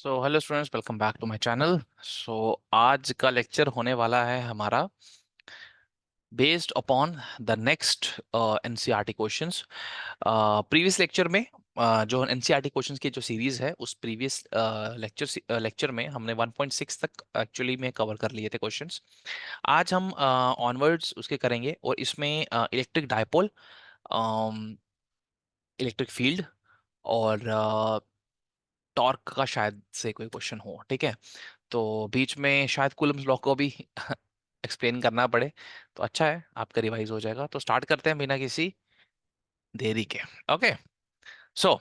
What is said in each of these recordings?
So hello students, welcome back to my channel. आज का lecture होने वाला है हमारा based upon the next NCERT questions. Previous lecture में जो एनसीईआरटी क्वेश्चंस की जो सीरीज है, उस प्रीवियस लेक्चर में हमने 1.6 तक एक्चुअली में कवर कर लिए थे क्वेश्चंस। आज हम ऑनवर्ड्स उसके करेंगे और इसमें इलेक्ट्रिक डायपोल, इलेक्ट्रिक फील्ड और टॉर्क का शायद से कोई क्वेश्चन हो। ठीक है, तो बीच में शायद कूलम्स लॉ को भी एक्सप्लेन करना पड़े, तो अच्छा है, आपका रिवाइज हो जाएगा। तो स्टार्ट करते हैं बिना किसी देरी के। Okay, so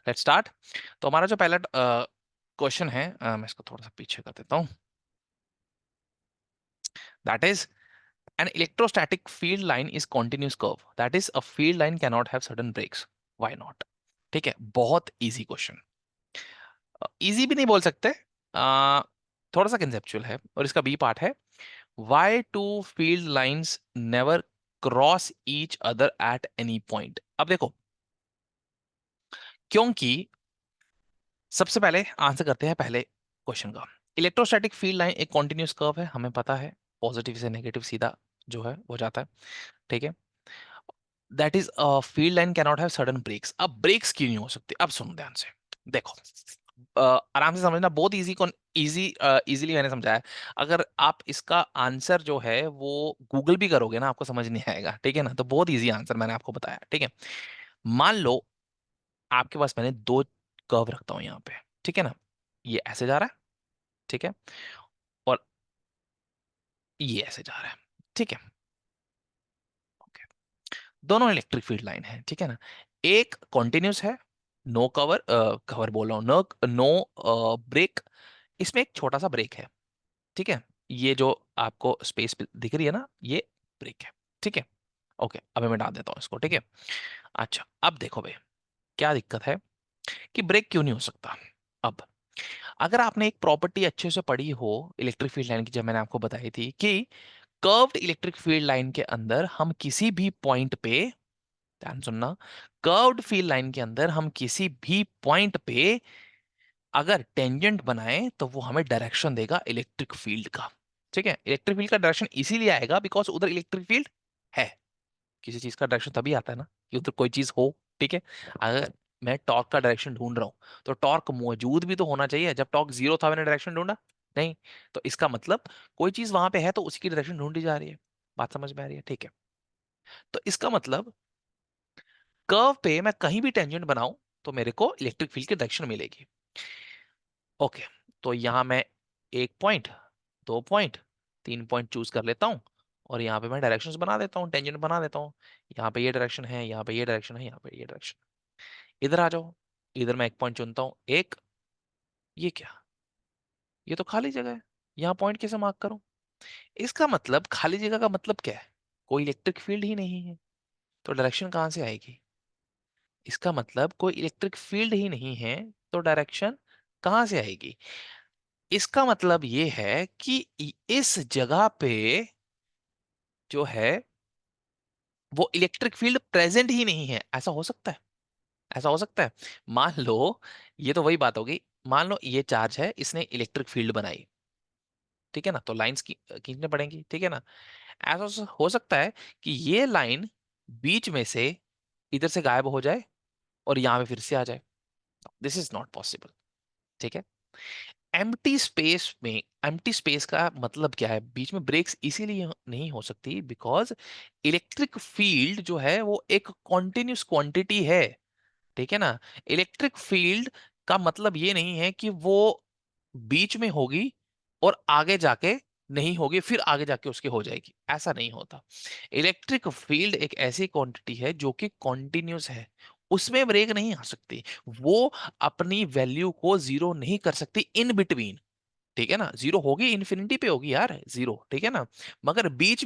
let's start. तो हमारा जो पहला क्वेश्चन है, मैं इसको थोड़ा सा पीछे कर देता हूँ। That is an electrostatic field line is continuous curve, that is a field line can not have sudden breaks, why not. ठीक है, बहुत इजी क्वेश्चन। इजी भी नहीं बोल सकते, थोड़ा सा कंसेप्चुअल है। और इसका बी पार्ट है, why two field lines never cross each other at any point। अब देखो, क्योंकि सबसे पहले आंसर करते हैं पहले क्वेश्चन का। इलेक्ट्रोस्टैटिक फील्ड लाइन एक कॉन्टिन्यूस कर्व है, हमें पता है, पॉजिटिव से नेगेटिव सीधा जो है वो जाता है। ठीक है, that is a field line can not have sudden breaks. अब ब्रेक्स क्यों नहीं हो सकते, अब सुनो ध्यान से। देखो, आराम से समझना, बहुत इजी इजी इजीली मैंने समझाया। अगर आप इसका आंसर जो है वो गूगल भी करोगे ना, आपको समझ नहीं आएगा। ठीक है ना, तो बहुत इजी आंसर मैंने आपको बताया। ठीक है, मान लो आपके पास मैंने दो कर्व रखता हूं यहाँ पे। ठीक है ना, ये ऐसे जा रहा है, ठीक है, और ये ऐसे जा रहा है। ठीक है, ओके, दोनों इलेक्ट्रिक फील्ड लाइन है। ठीक है ना, एक कॉन्टिन्यूस है, नो कवर, कवर बोल रहा हूँ, नो नो ब्रेक। इसमें एक छोटा सा ब्रेक है। ठीक है, ये जो आपको स्पेस दिख रही है ना, ये ब्रेक है। ठीक है, ओके, अभी मैं डाल देता हूँ इसको। ठीक है, अच्छा, अब देखो भाई, क्या दिक्कत है कि ब्रेक क्यों नहीं हो सकता। अब अगर आपने एक प्रॉपर्टी अच्छे से पढ़ी हो इलेक्ट्रिक फील्ड लाइन की, जब मैंने आपको बताई थी कि कर्व्ड इलेक्ट्रिक फील्ड लाइन के अंदर हम किसी भी पॉइंट पे, ध्यान सुनना, कर्व्ड फील्ड लाइन के अंदर हम किसी भी पॉइंट पे अगर टेंजेंट बनाए तो वो हमें डायरेक्शन देगा इलेक्ट्रिक फील्ड का। ठीक है, इलेक्ट्रिक फील्ड का डायरेक्शन इसीलिए आएगा बिकॉज उधर इलेक्ट्रिक फील्ड है। किसी चीज का डायरेक्शन तभी आता है ना कि उधर कोई चीज हो। ठीक है, अगर मैं टॉर्क का डायरेक्शन ढूंढ रहा हूं तो टॉर्क मौजूद भी तो होना चाहिए। जब टॉर्क जीरो था मैंने डायरेक्शन ढूंढा नहीं, तो इसका मतलब कोई चीज वहां पे है तो उसी की डायरेक्शन ढूंढी जा रही है। बात समझ में आ रही है? ठीक है, तो इसका मतलब कर्व पे मैं कहीं भी टेंजेंट बनाऊं तो मेरे को इलेक्ट्रिक फील्ड की डायरेक्शन मिलेगी। ओके, तो यहां मैं एक पॉइंट, दो पॉइंट, तीन पॉइंट चूज कर लेता हूं और यहाँ पे मैं डायरेक्शंस बना देता हूँ, टेंजेंट बना देता हूँ। यहाँ पे ये डायरेक्शन है, यहाँ पे ये डायरेक्शन है, यहाँ पे ये डायरेक्शन। इधर आ जाओ, इधर मैं एक पॉइंट चुनता हूँ, एक, ये क्या, ये तो खाली जगह है, यहाँ पॉइंट कैसे मार्क करूं? इसका मतलब खाली जगह का मतलब क्या है? कोई इलेक्ट्रिक फील्ड ही नहीं है, तो डायरेक्शन कहाँ से आएगी? इसका मतलब कोई इलेक्ट्रिक फील्ड ही नहीं है, तो डायरेक्शन कहाँ से आएगी? इसका मतलब ये है कि इस जगह पे जो है वो इलेक्ट्रिक फील्ड प्रेजेंट ही नहीं है। ऐसा हो सकता है? ऐसा हो सकता है? मान लो, ये तो वही बात होगी, मान लो ये चार्ज है, इसने इलेक्ट्रिक फील्ड बनाई। ठीक है ना, तो लाइंस की खींचने पड़ेंगी। ठीक है ना, ऐसा हो सकता है कि ये लाइन बीच में से इधर से गायब हो जाए और यहां पे फिर से आ जाए। This is not possible. ठीक है, एम्प्टी स्पेस का मतलब क्या है? बीच में ब्रेक्स इसीलिए नहीं हो सकती बिकॉज इलेक्ट्रिक फील्ड जो है वो एक कॉन्टिन्यूस क्वांटिटी है। ठीक है ना, इलेक्ट्रिक फील्ड का मतलब ये नहीं है कि वो बीच में होगी और आगे जाके नहीं होगी फिर आगे जाके उसके हो जाएगी, ऐसा नहीं होता। इलेक्ट्रिक फील्ड एक ऐसी क्वांटिटी है जो कि कॉन्टिन्यूस है, उसमें ब्रेक नहीं आ सकती। वो अपनी वैल्यू को जीरो नहीं कर सकती इन बिटवीन। ठीक है ना, जीरो होगी इन्फिनिटी पे होगी यार जीरो। ठीक है ना, मगर बीच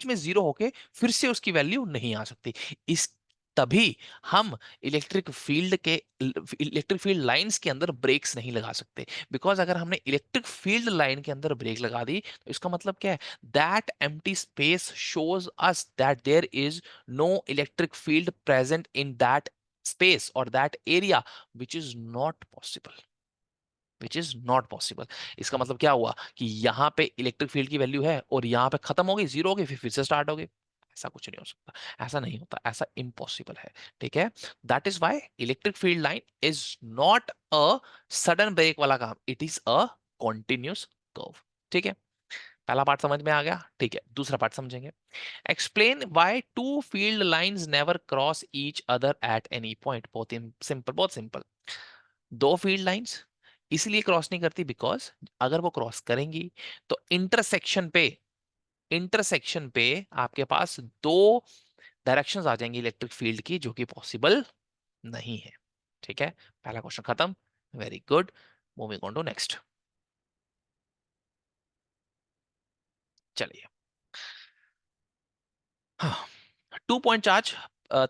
में जीरो होके फिर से उसकी वैल्यू नहीं आ सकती। इस तभी हम इलेक्ट्रिक फील्ड लाइंस के अंदर ब्रेक्स नहीं लगा सकते। बिकॉज अगर हमने इलेक्ट्रिक फील्ड लाइन के अंदर ब्रेक लगा दी तो इसका मतलब क्या है? That empty space shows us that there is no electric field present in that space और that area, which is not possible. Which is not possible. इसका मतलब क्या हुआ कि यहाँ पे इलेक्ट्रिक फील्ड की वैल्यू है और यहाँ पे खत्म हो गई, जीरो हो गई, फिर से स्टार्ट हो गई। ऐसा कुछ नहीं हो सकता, ऐसा नहीं होता, ऐसा इम्पॉसिबल है। ठीक है, that is why electric field line is not a sudden break वाला काम, it is a continuous curve. ठीक है, पहला पार्ट समझ में आ गया। ठीक है, दूसरा पार्ट समझेंगे। Explain why two field lines never cross each other at any point. बहुत सिंपल, बहुत सिंपल। दो फील्ड लाइंस इसलिए क्रॉस नहीं करती बिकॉज अगर वो क्रॉस करेंगी तो इंटरसेक्शन पे आपके पास दो डायरेक्शंस आ जाएंगी इलेक्ट्रिक फील्ड की, जो कि पॉसिबल नहीं है। ठीक है, पहला क्वेश्चन खत्म। Very good, moving on to next. चलिए, two point charge,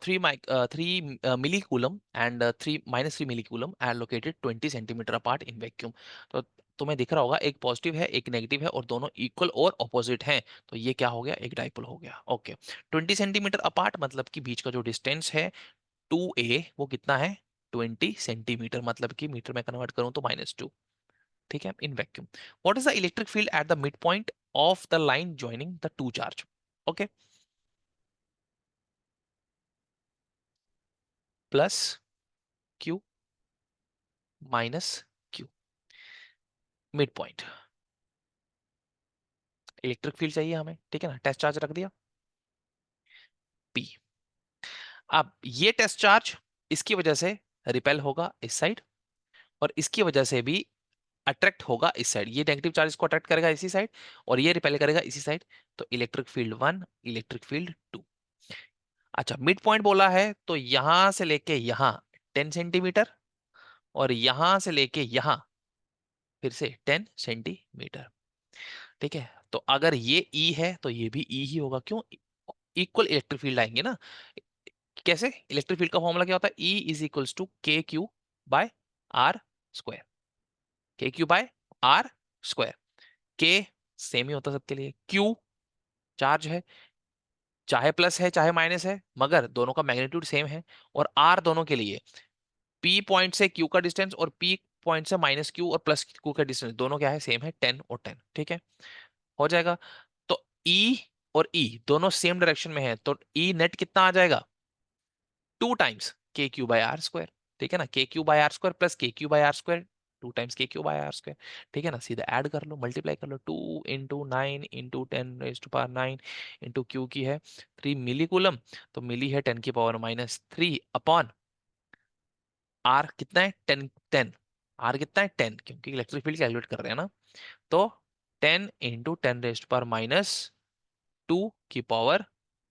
three milli coulomb and three minus three milli coulomb are located 20 centimetre apart in vacuum. तो तुम्हें दिख रहा होगा एक पॉजिटिव है एक नेगेटिव है और दोनों इक्वल और ऑपोजिट हैं, तो ये क्या हो गया, एक डाइपोल हो गया। ओके, 20 सेंटीमीटर अपार्ट मतलब कि बीच का जो डिस्टेंस है 2a वो कितना है, 20 सेंटीमीटर, मतलब कि मीटर में कन्वर्ट करूं तो -2। ठीक है, in vacuum. What is the electric field at the mid point of the line joining the two charge. Okay, plus Q minus Q, mid point, electric field चाहिए हमें। ठीक है ना, टेस्ट चार्ज रख दिया पी। अब ये टेस्ट चार्ज इसकी वजह से रिपेल होगा इस साइड और इसकी वजह से भी अट्रैक्ट होगा इस साइड। ये नेगेटिव चार्ज को अट्रैक्ट करेगा इसी साइड और ये रिपेल करेगा इसी साइड। तो इलेक्ट्रिक फील्ड 1, इलेक्ट्रिक फील्ड 2। अच्छा, मिड पॉइंट बोला है तो यहां से लेके यहां 10 सेंटीमीटर और यहां से लेके यहां फिर से 10 सेंटीमीटर। ठीक है, तो अगर ये ई है तो ये भी ई ही होगा, क्यों, इक्वल इलेक्ट्रिक फील्ड आएंगे ना। कैसे, इलेक्ट्रिक फील्ड का फॉर्मूला क्या होता है, ई इज इक्वल्स टू के क्यू बाय आर स्क्वायर, के क्यू बाय आर स्क्वायर। के सेम ही होता है सबके लिए, क्यू चार्ज है, चाहे प्लस है चाहे माइनस है मगर दोनों का मैग्नीट्यूड सेम है। और आर दोनों के लिए, पी पॉइंट से क्यू का डिस्टेंस और पी पॉइंट से माइनस क्यू और प्लस क्यू का डिस्टेंस दोनों क्या है, सेम है, 10 और 10। ठीक है, हो जाएगा। तो ई और ई दोनों सेम डायरेक्शन में है तो ई नेट कितना आ जाएगा, 2 times k q by r square. ठीक है ना, k q by r square plus k q by r square, 2 times k q by r square. ठीक है ना, सीधा ऐड कर लो, मल्टीप्लाई कर लो, 2 × 9 × 10⁻⁹ इंटू क्यू की है 3 मिली कूलम, तो मिली है 10⁻³ अपॉन आर कितना है, 10 10। आर कितना है 10, क्योंकि इलेक्ट्रिक फील्ड कैलकुलेट कर रहे हैं ना। तो 10 × 10⁻²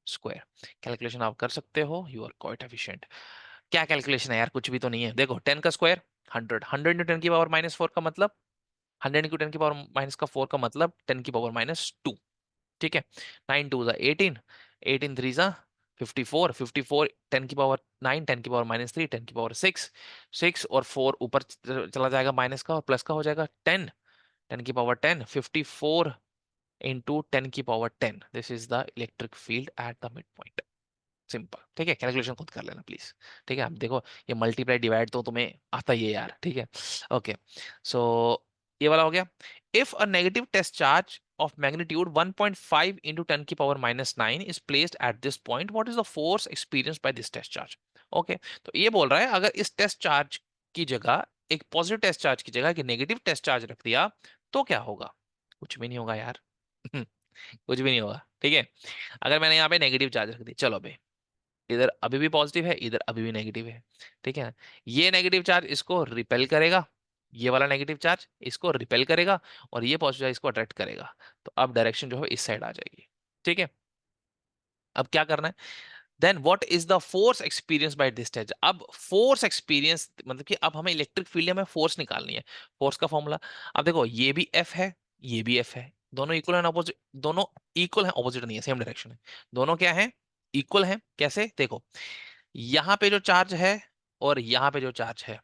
स्क्वायर। कैलकुलेशन आप कर सकते हो, यू आर क्वाइट एफिशिएंट। क्या कैलकुलेशन है यार, कुछ भी तो नहीं है। देखो 10 का स्क्वायर 100, 100 × 10⁻⁴ का मतलब 100 × 10⁻⁴ का मतलब 10⁻⁻2। ठीक है, 9 2 = 18, 18 3 54, 54 10⁻⁹, 10⁻⁻3, 10⁻⁶, 6 और 4 ऊपर चला जाएगा माइनस का और प्लस का हो जाएगा 10, 10⁻⁻10, 54 into 10⁻⁻10। This is the electric field at the mid point. Simple. ठीक है, कैलकुलेशन खुद कर लेना प्लीज। ठीक है, अब देखो ये मल्टीप्लाई डिवाइड तो तुम्हें आता ही है यार। ठीक है, ओके, सो ये वाला हो गया। If a negative test charge of magnitude 1.5 into 10⁻⁹ is placed at this point, what is the force experienced by this test charge? Okay, तो ये बोल रहा है अगर इस टेस्ट चार्ज की जगह एक पॉजिटिव टेस्ट चार्ज की जगह एक नेगेटिव टेस्ट चार्ज रख दिया तो क्या होगा। कुछ भी नहीं होगा यार। कुछ भी नहीं होगा। ठीक है, अगर मैंने यहाँ पे नेगेटिव चार्ज रख दी, चलो भाई इधर अभी भी पॉजिटिव है इधर अभी भी नेगेटिव है। ठीक है, ये नेगेटिव चार्ज इसको रिपेल करेगा, ये वाला नेगेटिव चार्ज इसको रिपेल करेगा और ये पॉजिटिव चार्ज इसको अट्रैक्ट करेगा। तो अब डायरेक्शन जो है इस साइड आ जाएगी। ठीक है, अब क्या करना है, then what is the force experience by this charge. अब फोर्स एक्सपीरियंस मतलब कि अब हमें इलेक्ट्रिक फील्ड में फोर्स निकालनी है। फोर्स का फॉर्मूला, अब देखो ये भी एफ है ये भी एफ है, दोनों इक्वल है ऑपोजिट, दोनों इक्वल है ऑपोजिट नहीं है, सेम डायरेक्शन है। दोनों क्या है, इक्वल है। कैसे, देखो यहां पे जो चार्ज है और यहां पे जो चार्ज है,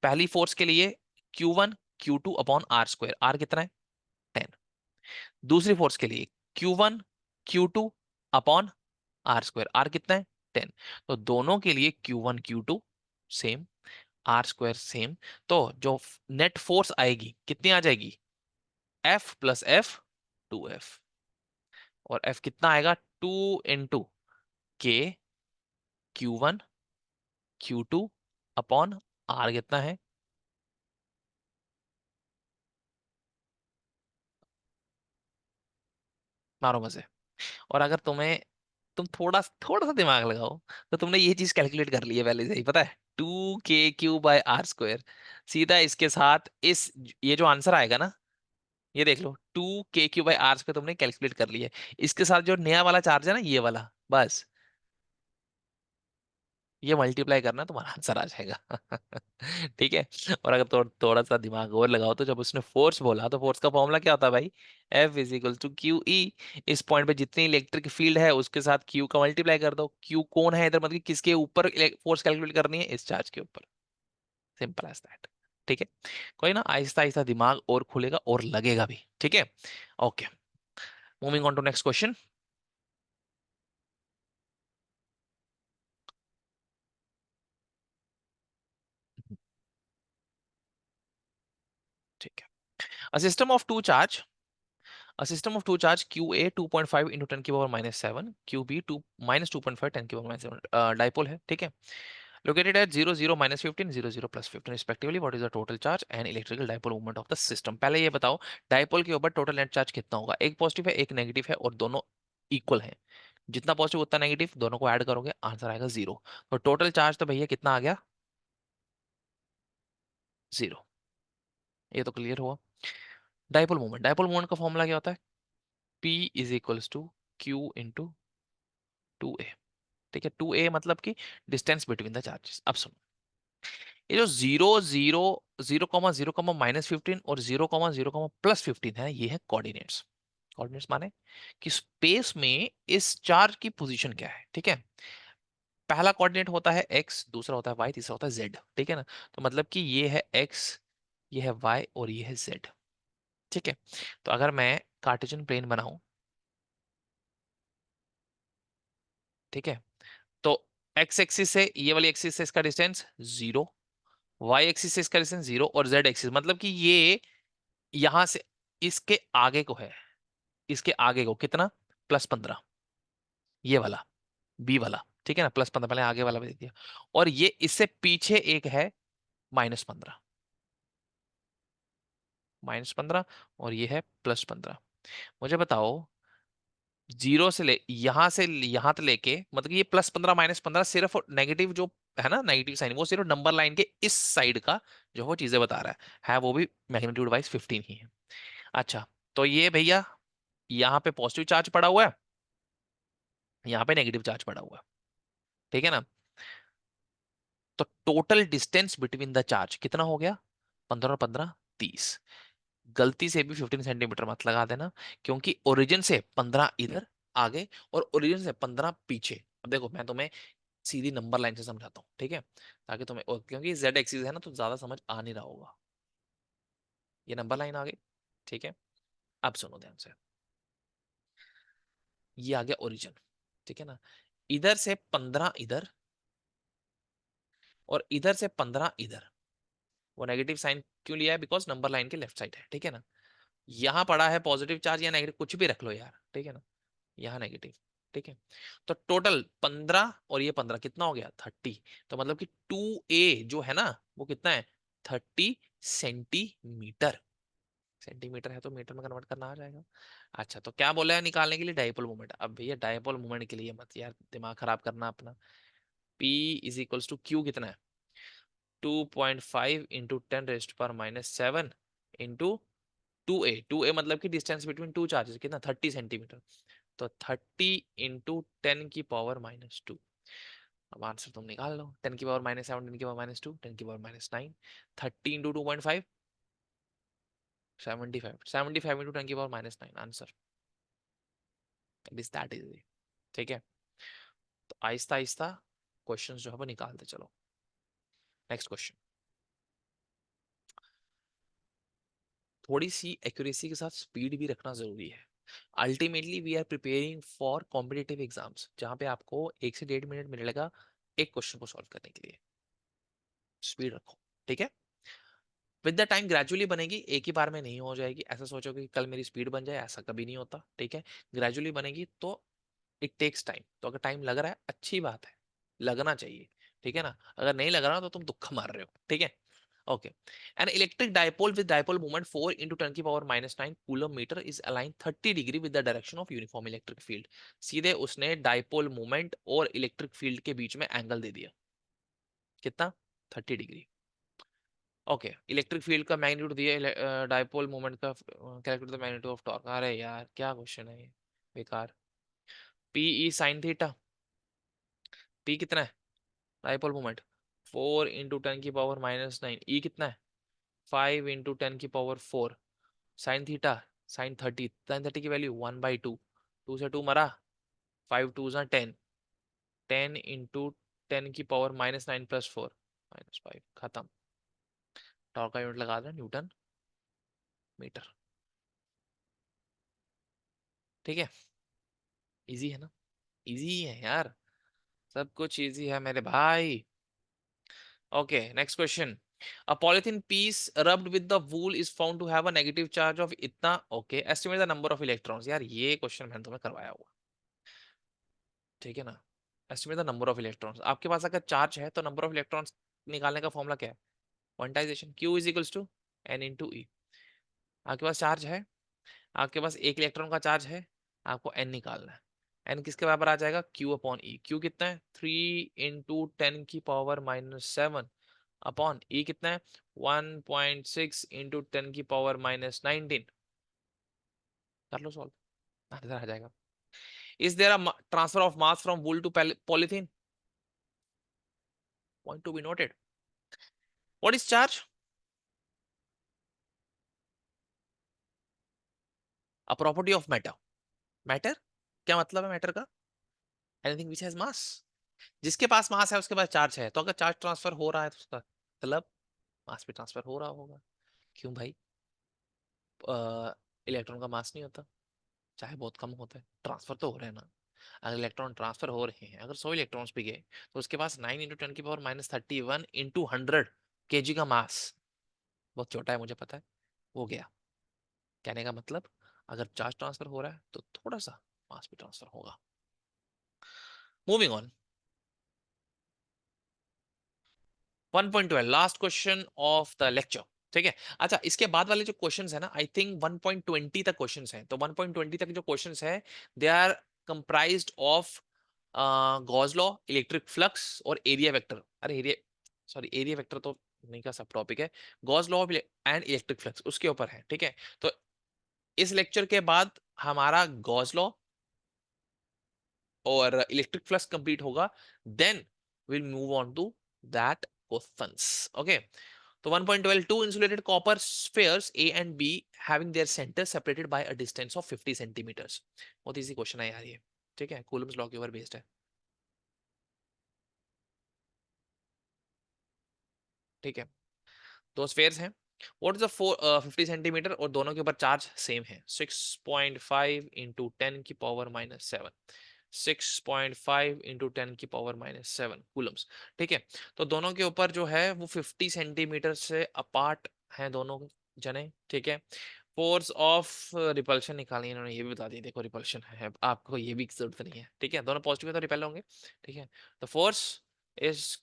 पहली फोर्स के लिए Q1 Q2 upon are square, are कितना है 10। दूसरी फोर्स के लिए Q1 Q2 upon are square, are कितना है 10। तो दोनों के लिए Q1 Q2 same, are square same, तो जो नेट फोर्स आएगी कितनी आ जाएगी, एफ प्लस एफ, 2F। और एफ कितना आएगा, 2 × Q1 Q2 अपॉन आर कितना है, मारो मजे। और अगर तुम थोड़ा थोड़ा सा दिमाग लगाओ तो तुमने ये चीज कैलकुलेट कर ली है पहले से ही, पता है, 2KQ/R²। सीधा इसके साथ इस, ये जो आंसर आएगा ना, ये देख लो, 2KQ/R² तुमने कैलकुलेट कर लिया है, इसके साथ जो नया वाला चार्ज है ना, ये वाला, बस ये मल्टीप्लाई करना, तुम्हारा आंसर आ जाएगा। ठीक है। और अगर थोड़ा सा दिमाग और लगाओ तो जब उसने फोर्स बोला तो फोर्स का फॉर्मूला क्या होता है भाई, F = QE। इस पॉइंट पे जितनी इलेक्ट्रिक फील्ड है उसके साथ Q का मल्टीप्लाई कर दो। Q कौन है इधर, मतलब किसके ऊपर फोर्स कैलकुलेट करनी है, इस चार्ज के ऊपर। Simple as that. ठीक है। कोई ना, आहिस्ता आहिस्ता दिमाग और खुलेगा और लगेगा भी। ठीक है। Okay, moving on to next question. ठीक है। A system of two charge, a system of two charge QA 2.5 into 10 की पावर -7, QB 2 -2.5 10 की पावर -7 डाइपोल है। ठीक है। Located at 0 0 -15 0 0 +15 respectively, what is the total charge and electrical dipole moment of the system? पहले ये बताओ, dipole के ऊपर टोटल नेट चार्ज कितना होगा, एक पॉजिटिव है एक नेगेटिव है और दोनों इक्वल है। जितना पॉजिटिव उतना नेगेटिव, दोनों को ऐड करोगे आंसर आएगा 0। तो टोटल चार्ज तो भैया कितना आ गया, 0। ये तो क्लियर हुआ। डाइपोल मोमेंट का फॉर्मूला क्या होता है, P = Q × 2A। ठीक है, 2A मतलब कि डिस्टेंस बिटवीन द चार्जेस। अब सुनो, ये जो 0 0 0, 0, -15 और 0, 0, +15 है, ये है कोऑर्डिनेट्स। कोऑर्डिनेट्स माने कि स्पेस में इस चार्ज की पोजीशन क्या है। ठीक है। पहला कोऑर्डिनेट होता है x, दूसरा होता है y, तीसरा होता है z। ठीक है ना, तो मतलब कि ये है x, ये है y और ये है z। ठीक है। तो अगर मैं कार्टेशियन प्लेन बनाऊं, ठीक है, तो x एक्सिस से ये वाली एक्सिस से इसका डिस्टेंस 0, y एक्सिस से इसका डिस्टेंस 0 और z एक्सिस मतलब कि ये यहां से इसके आगे को है, इसके आगे को कितना, +15, ये वाला बी वाला। ठीक है ना, +15 पहले आगे वाला भी दे दिया। और ये इससे पीछे एक है -15, -15 और ये है +15। मुझे बताओ, जीरो से यहां तक लेके, मतलब कि ये +15 -15 सिर्फ नेगेटिव जो है ना, नेगेटिव साइन, वो सिर्फ नंबर लाइन के इस साइड का जो वो चीजें बता रहा है वो भी मैग्नीट्यूड वाइज 15 ही है। अच्छा, तो ये भैया यहाँ पे पॉजिटिव चार्ज पड़ा हुआ है, यहाँ पे नेगेटिव चार्ज पड़ा हुआ है। ठीक है ना, तो total distance between the charge कितना हो गया, 15 और 15 30। गलती से भी 15 सेंटीमीटर मत लगा देना, क्योंकि ओरिजिन से 15 इधर आगे और ओरिजिन से 15 पीछे। अब देखो मैं तुम्हें सीधी नंबर लाइन से समझाता हूँ, ठीक है, ताकि तुम्हें क्योंकि जेड एक्सिस है ना तो ज्यादा समझ आ नहीं रहा होगा। ये नंबर लाइन आ गई। ठीक है। अब सुनो ध्यान से, ये आ गया ओरिजिन। ठीक है ना, इधर से 15 इधर और इधर से 15 इधर। वो नेगेटिव साइन क्यों लिया है, बिकॉज नंबर लाइन के लेफ्ट साइड है। ठीक है ना, यहाँ पड़ा है पॉजिटिव चार्ज या नेगेटिव, कुछ भी रख लो यार। ठीक है ना, यहाँ नेगेटिव। ठीक है। तो टोटल 15 और ये 15 कितना हो गया, 30। तो मतलब कि 2A जो है ना वो कितना है, 30 सेंटीमीटर। सेंटीमीटर है तो मीटर में कन्वर्ट करना आ जाएगा। अच्छा, तो क्या बोला है निकालने के लिए, डाइपोल मोमेंट। अब भैया डाइपोल मोमेंट के लिए मत यार दिमाग खराब करना अपना। P = Q कितना है, 2.5 इंटू 10⁻⁻7 इंटू 2A मतलब कि डिस्टेंस बिटवीन टू चार्जेस कितना, 30 सेंटीमीटर। तो 30 × 10⁻²। अब आंसर तुम निकाल लो, 10⁻⁻7 10⁻², 10⁻⁹ 30 × 2.5 75, 75 into 10⁻⁹ answer. It is that easy. ठीक है। तो आहिस्ता आहिस्ता क्वेश्चंस जो है वो निकालते चलो। नेक्स्ट क्वेश्चन, थोड़ी सी एक्यूरेसी के साथ स्पीड भी रखना जरूरी है। Ultimately we are preparing for competitive exams, जहां पे आपको 1 से 1.5 मिनट मिलेगा एक क्वेश्चन को सॉल्व करने के लिए। स्पीड रखो, ठीक है। विद द टाइम ग्रेजुअली बनेगी, एक ही बार में नहीं हो जाएगी। ऐसा सोचोगे कि कल मेरी स्पीड बन जाए, ऐसा कभी नहीं होता, ठीक है। ग्रेजुअली बनेगी तो इट टेक्स टाइम। तो अगर टाइम लग रहा है अच्छी बात है, लगना चाहिए, ठीक है ना। अगर नहीं लग रहा तो तुम दुख मार रहे हो, ठीक है। Okay. An electric dipole with dipole moment 4 into 10 की power -9 coulomb metre is align 30 degree with the direction of uniform electric field. सीधे उसने डायपोल मोमेंट और इलेक्ट्रिक फील्ड के बीच में एंगल दे दिया, कितना, 30 डिग्री। ओके, इलेक्ट्रिक फील्ड का मैग्नीट्यूड दिया, डायपोल मोमेंट का calculate the magnitude of torque. अरे यार क्या क्वेश्चन है ये, बेकार। P e sine theta, P कितना है डायपोल मोमेंट, 4 into 10 की पावर -9। ई कितना है, 5 into 10 की पावर 4। साइन थीटा, साइन 30 की वैल्यू 1/2। 2 से 2 मरा, 5 2 जा 10, 10 into 10 की पावर -9 + 4 -5, खत्म। टॉर्क का यूनिट लगा दें न्यूटन मीटर, ठीक है। इजी है ना, इजी है यार, सब कुछ इजी है मेरे भाई। Okay, next question. A polythene piece rubbed with the wool is found to have a negative charge of इतना। Okay, estimate the number of electrons। यार ये क्वेश्चन मैंने तुम्हें करवाया हुआ, ठीक है ना। Estimate the number of electrons. आपके पास अगर चार्ज है तो नंबर ऑफ इलेक्ट्रॉन्स निकालने का फॉर्मूला क्या है, quantization, Q is equals to N into e. आपके पास चार्ज है, आपके पास एक इलेक्ट्रॉन का चार्ज है, आपको N निकालना है। N किसके बराबर आ जाएगा, Q/E। Q कितना है, 3 into 10 की पावर -7 अपॉन E कितना है, 1.6 into 10 की पावर -19। कर लो सॉल्व, आंसर आ जाएगा। Is there a transfer of mass from wool to polythene, point to be noted. What is charge, a property of matter. Matter, क्या मतलब है मैटर का, एनीथिंग व्हिच हैज मास। जिसके पास मास है उसके पास चार्ज है, तो अगर चार्ज ट्रांसफर हो रहा है तो उसका मतलब मास भी ट्रांसफर हो रहा होगा। क्यों भाई, इलेक्ट्रॉन का मास नहीं होता, चाहे बहुत कम होता है, ट्रांसफर तो हो रहे हैं ना। अगर इलेक्ट्रॉन ट्रांसफर हो रहे हैं, अगर 100 इलेक्ट्रॉन्स भी गए तो उसके पास 9 into 10 की पावर -31 into 100 kg का मास, बहुत छोटा है मुझे पता है, हो गया। कहने का मतलब अगर चार्ज ट्रांसफर हो रहा है तो थोड़ा सा मास भी ट्रांसफर होगा। Moving on, 1.12 last question of the lecture, ठीक है। अच्छा, इसके बाद वाले जो क्वेश्चंस है ना, आई थिंक 1.20 तक क्वेश्चंस हैं। तो 1.20 तक जो क्वेश्चंस है, they are comprised of Gauss law, electric flux और एरिया वेक्टर। अरे एरिया, सॉरी एरिया वेक्टर तो नहीं का सब टॉपिक है, Gauss law and electric flux उसके ऊपर है, ठीक है। तो इस लेक्चर के बाद हमारा गॉस लॉ और इलेक्ट्रिक फ्लक्स कंप्लीट होगा, then will move on to that questions, okay. तो 1.12, two insulated copper spheres A and B having their centers separated by a distance of 50 centimeters। बहुत इजी क्वेश्चन है यार ये, ठीक है, Coulomb's law के ऊपर बेस्ड है, ठीक है। दो स्फेयर्स हैं, व्हाट इज द 50 सेंटीमीटर, और दोनों के ऊपर चार्ज सेम है, 6.5 into 10 की पावर -7, 6.5 into 10 की पावर -7 कूलम्स, ठीक है। तो दोनों के ऊपर जो है वो 50 सेंटीमीटर से अपार्ट हैं दोनों जने, ठीक है। फोर्स ऑफ रिपल्शन निकालनी है इन्होंने, ये भी बता दिया, देखो रिपल्शन है, आपको ये भी जरूरत नहीं है, ठीक है। दोनों पॉजिटिव है तो रिपेल होंगे, ठीक है। The force is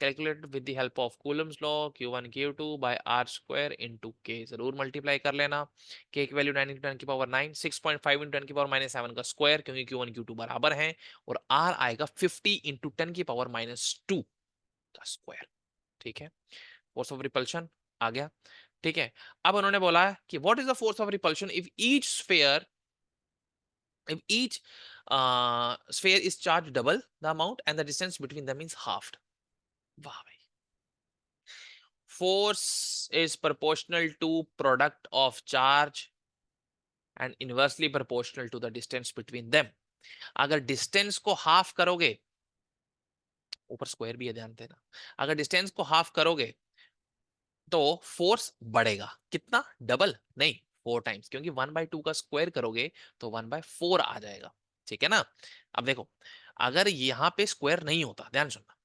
calculated with the help of Coulomb's law, Q1 Q2 by R square into K, जरूर मल्टीप्लाई कर लेना। K की वैल्यू 9 into 10 की पावर 9, 6.5 into 10 की पावर -7 का स्क्वायर, क्योंकि Q1 Q2 बराबर हैं, और R आएगा 50 into 10 की पावर -2 का स्क्वायर, ठीक है। फोर्स ऑफ रिपल्शन आ गया, ठीक है। अब उन्होंने बोला है कि what is the force of repulsion if each sphere, if each sphere is charged double the amount and the distance between them is halved। वाह भाई, force is proportional to product of charge and inversely proportional to the distance between them। अगर distance को half करोगे, ऊपर square भी है ध्यान देना, अगर डिस्टेंस को हाफ करोगे तो फोर्स बढ़ेगा, कितना, डबल नहीं, 4 टाइम्स, क्योंकि 1/2 का स्क्वायर करोगे तो 1/4 आ जाएगा, ठीक है ना। अब देखो, अगर यहाँ पे स्क्वायर नहीं होता, ध्यान सुनना,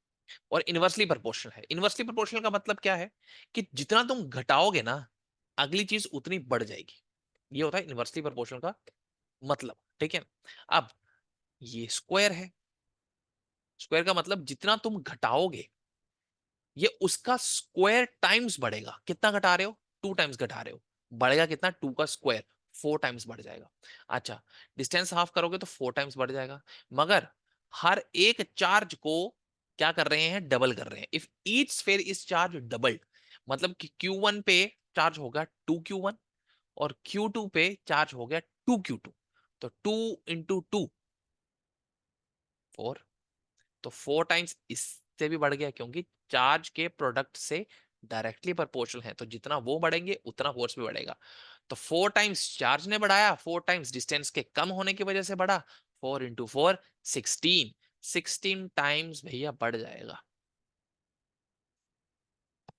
और इनवर्सली प्रोपोर्शनल है। इनवर्सली प्रोपोर्शनल का मतलब क्या है कि जितना तुम घटाओगे ना अगली चीज उतनी बढ़ जाएगी। ये होता है इनवर्सली प्रोपोर्शनल का मतलब, ठीक है। अब ये स्क्वायर है, स्क्वायर का मतलब जितना तुम घटाओगे ये उसका स्क्वायर टाइम्स बढ़ेगा। कितना घटा रहे हो? 2 टाइम्स घटा रहे हो। बढ़ेगा कितना? 2 का स्क्वायर, 4 टाइम्स बढ़ जाएगा। अच्छा, डिस्टेंस हाफ करोगे तो 4 टाइम्स बढ़ जाएगा। मगर हर एक चार्ज को क्या कर रहे हैं? डबल कर रहे हैं। If each sphere is charge doubled, मतलब कि Q1 पे चार्ज होगा 2Q1 और Q2 पे चार्ज हो गया 2Q2, तो 2 इंटू 2 4, तो 4 टाइम्स इससे भी बढ़ गया क्योंकि चार्ज के प्रोडक्ट से डायरेक्टली प्रोपोर्शनल है, तो जितना वो बढ़ेंगे उतना फोर्स भी बढ़ेगा। तो 4 टाइम्स चार्ज ने बढ़ाया, 4 टाइम्स डिस्टेंस के कम होने की वजह से बढ़ा। 4 इंटू 4 16, 16 टाइम्स भैया बढ़ जाएगा।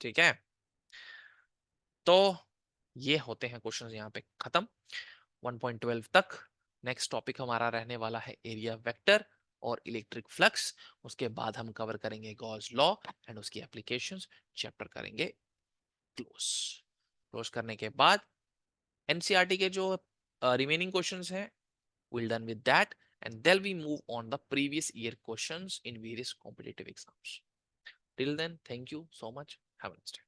ठीक है, तो ये होते हैं क्वेश्चंस यहाँ पे खत्म 1.12 तक। नेक्स्ट टॉपिक हमारा रहने वाला है एरिया वेक्टर और इलेक्ट्रिक फ्लक्स। उसके बाद हम कवर करेंगे गॉस लॉ एंड उसकी एप्लीकेशंस। चैप्टर करेंगे क्लोज। क्लोज करने के बाद एनसीईआरटी के जो रिमेनिंग क्वेश्चंस हैं we'll done with that, and then we move on the previous year questions in various competitive exams. Till then, thank you so much. Have a nice day.